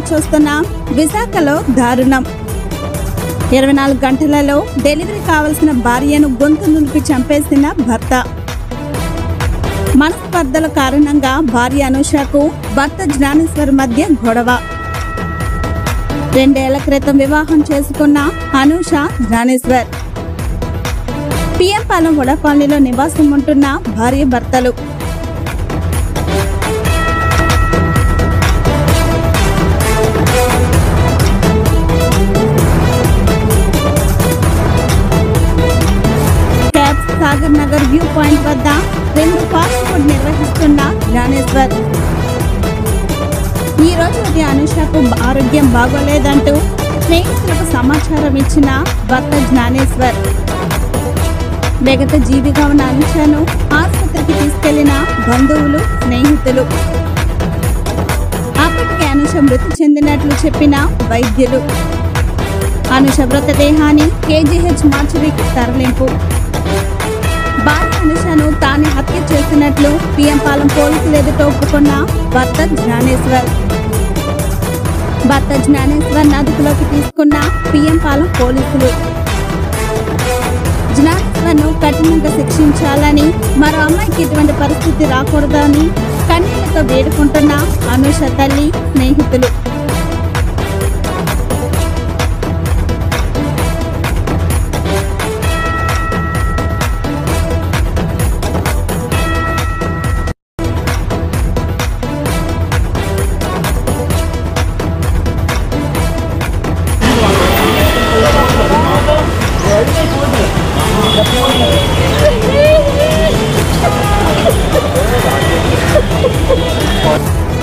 చూస్తున్న విశాఖలో దారుణం. 24 గంటలలో డెలివరీ కావలసిన భార్యను గొంతు నులిపి చంపేసిన భర్త. మనస్పర్ధల కారణంగా భార్య అనుషకు భర్త జ్ఞానేశ్వర్ మధ్య గొడవ. 2 ఏళ్ల క్రితం వివాహం చేసుకున్న అనుష జ్ఞానేశ్వర్ పిఎంపాలెం వడపాలెంలో నివాసం ఉంటున్న భార్య భర్తలు. సాగర్ నగర్ వ్యూ పాయింట్ వద్ద 2 ఫాస్ట్ ఫుడ్ నిర్వహిస్తున్న జ్ఞానేశ్వర్. ఈ రోజు ఉదయం అనుషకు ఆరోగ్యం బాగోలేదంటూ స్నేహితులకు సమాచారం ఇచ్చిన భర్త జ్ఞానేశ్వర్ వేగత జీవిగా ఉన్న అనుషను ఆసుపత్రికి తీసుకెళ్లిన బంధువులు, స్నేహితులు. అప్పటికే అనుష మృతి చెందినట్లు చెప్పిన వైద్యులు. అనుష మృతదేహాన్ని కేజీహెచ్ మార్చురీకి తరలింపు. భార్య అనుషను తానే హత్య చేసినట్లు పిఎంపాలెం పోలీసులు ఎదుట ఒప్పుకున్న భర్త జ్ఞానేశ్వర్. భర్త జ్ఞానేశ్వర్ అదుపులోకి తీసుకున్న పిఎంపాలెం పోలీసులు. జ్ఞానేశ్వర్ను కఠినంగా శిక్షించాలని, మరో అమ్మాయికి ఇటువంటి పరిస్థితి రాకూడదని కన్నీళ్లతో వేడుకుంటున్న అనుష తల్లి, స్నేహితులు.